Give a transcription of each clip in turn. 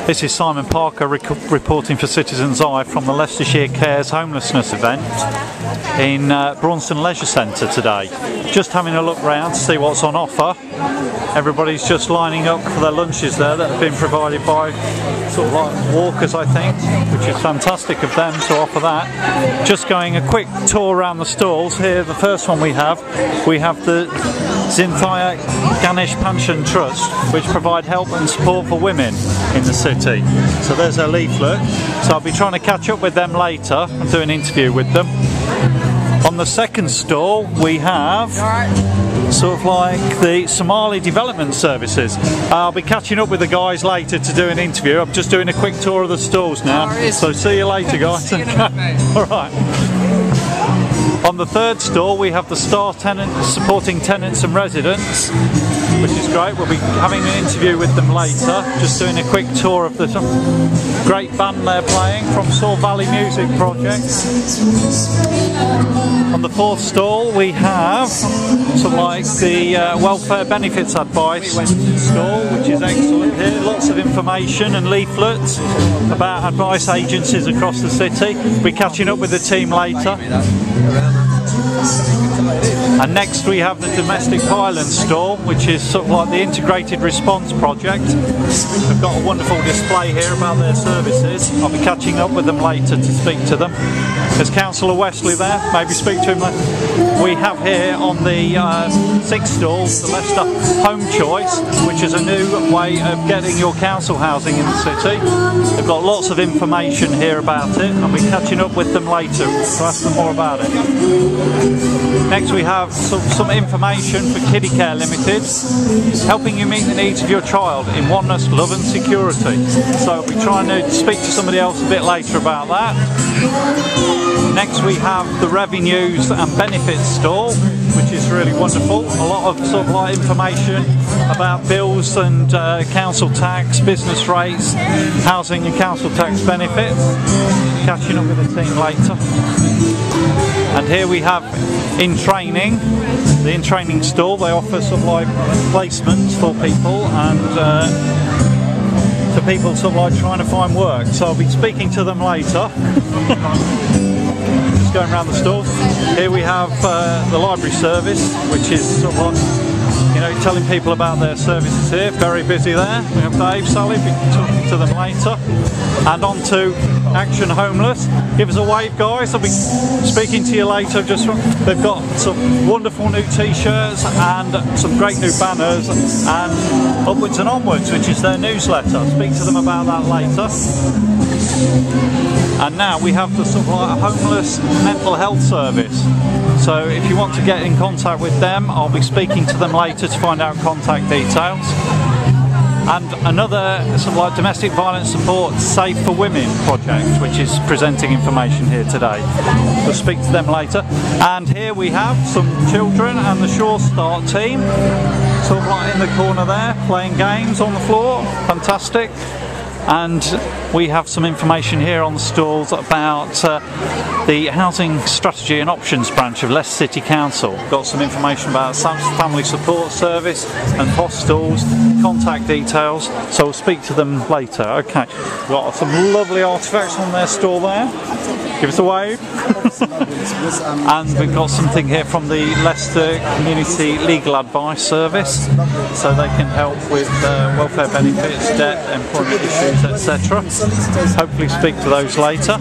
This is Simon Parker reporting for Citizens Eye from the Leicestershire Cares Homelessness event in Braunstone Leisure Centre today. Just having a look round to see what's on offer. Everybody's just lining up for their lunches there that have been provided by sort of like walkers, I think, which is fantastic of them to offer that. Just going a quick tour around the stalls. Here, the first one we have the Zinthia Ganesh Pension Trust, which provide help and support for women in the city. So there's a leaflet. So I'll be trying to catch up with them later and do an interview with them. On the second stall we have sort of like the Somali Development Services. I'll be catching up with the guys later to do an interview. I'm just doing a quick tour of the stalls now. So see you later, guys. Alright. On the third stall we have the Star Tenant supporting tenants and residents, which is great. We'll be having an interview with them later. Just doing a quick tour of the great band they're playing from Saw Valley Music Project. On the fourth stall we have some like the welfare benefits advice stall, which is excellent here. Lots of information and leaflets about advice agencies across the city. We'll be catching up with the team later. And next we have the domestic violence stall, which is sort of like the integrated response project. We've got a wonderful display here about their services. I'll be catching up with them later to speak to them. There's Councillor Wesley there, maybe speak to him later. We have here on the sixth stall the Leicester Home Choice, which is a new way of getting your council housing in the city. They've got lots of information here about it. I'll be catching up with them later to ask them more about it. Next we have some information for Kiddie Care Limited, helping you meet the needs of your child in oneness, love and security. So I'll be trying to speak to somebody else a bit later about that. Next we have the Revenues and Benefits stall, which is really wonderful. A lot of sort of like information about bills and council tax, business rates, housing and council tax benefits. Catching up with the team later. And here we have In Training, the In Training stall. They offer sort of like placements for people and for people sort of like trying to find work. So I'll be speaking to them later. Just going around the stalls. Here we have the library service, which is sort of like, you know, telling people about their services here. Very busy there. We have Dave, Sally, be talking to them later. And on to Action Homeless. Give us a wave, guys. I'll be speaking to you later. They've got some wonderful new t-shirts and some great new banners and Upwards and Onwards, which is their newsletter. I'll speak to them about that later. And now we have the sort of like homeless mental health service. So if you want to get in contact with them, I'll be speaking to them later to find out contact details. And another sort of like domestic violence support Safe for Women project, which is presenting information here today. We'll speak to them later. And here we have some children and the Sure Start team, sort of like in the corner there, playing games on the floor. Fantastic. And we have some information here on the stalls about the Housing Strategy and Options branch of Leicester City Council. Got some information about family support service and hostels, contact details, so we'll speak to them later. Okay, got some lovely artefacts on their stall there. Give us a wave. And we've got something here from the Leicester Community Legal Advice Service, so they can help with welfare benefits, debt, employment issues, etc. Hopefully speak to those later.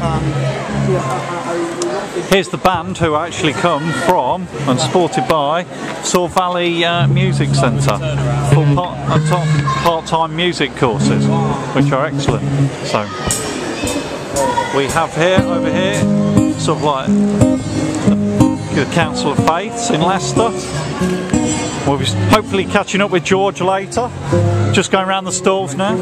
Here's the band who actually come from and supported by Saw Valley Music Centre for part-time music courses, which are excellent. So we have over here, sort of like the Council of Faiths in Leicester. We'll be hopefully catching up with George later. Just going around the stalls now.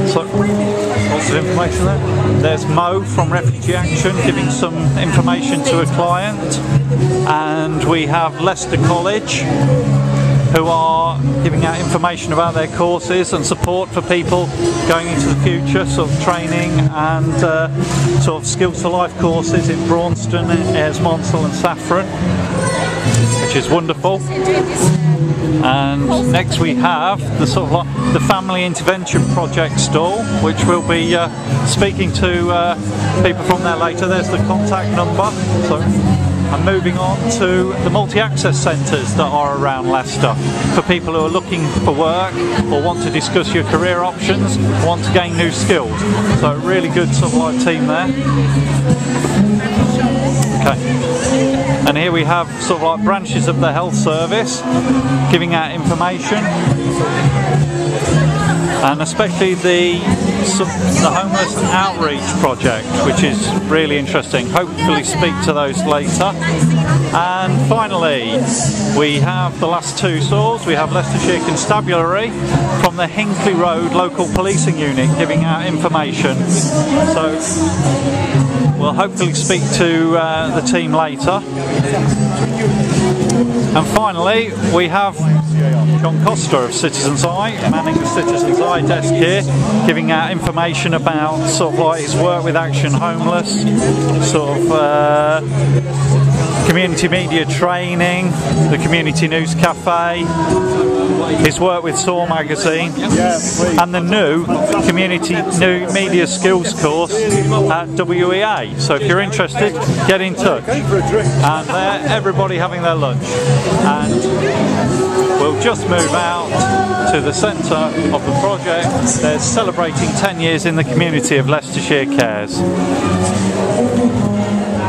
So, lots of information there. There's Mo from Refugee Action giving some information to a client. And we have Leicester College, who are giving out information about their courses and support for people going into the future, sort of training and sort of skills for life courses in Braunstone, Ayers, Monsell and Saffron, which is wonderful. And next we have the sort of like the Family Intervention Project stall, which we'll be speaking to people from there later. There's the contact number. So I'm moving on to the multi-access centres that are around Leicester for people who are looking for work or want to discuss your career options, want to gain new skills. So a really good sort of like team there. Okay. And here we have sort of like branches of the health service giving out information, and especially the homeless outreach project, which is really interesting. Hopefully speak to those later. And finally we have the last two stalls. We have Leicestershire Constabulary from the Hinckley Road local policing unit giving out information. So we'll hopefully speak to the team later. And finally we have John Costa of Citizens Eye, manning the Citizens Eye desk here, giving out information about sort of like his work with Action Homeless, sort of community media training, the Community News Cafe, his work with Saw magazine, and the new Community New Media Skills course at WEA. So if you're interested, get in touch. And there, everybody having their lunch. And we'll just move out to the centre of the project. They're celebrating 10 years in the community of Leicestershire Cares.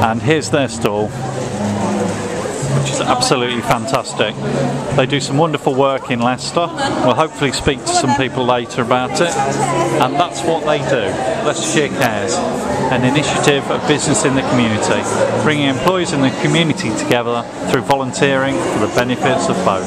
And here's their stall, which is absolutely fantastic. They do some wonderful work in Leicester. We'll hopefully speak to some people later about it. And that's what they do. Leicestershire Cares, an initiative of business in the community, bringing employees in the community together through volunteering for the benefits of both.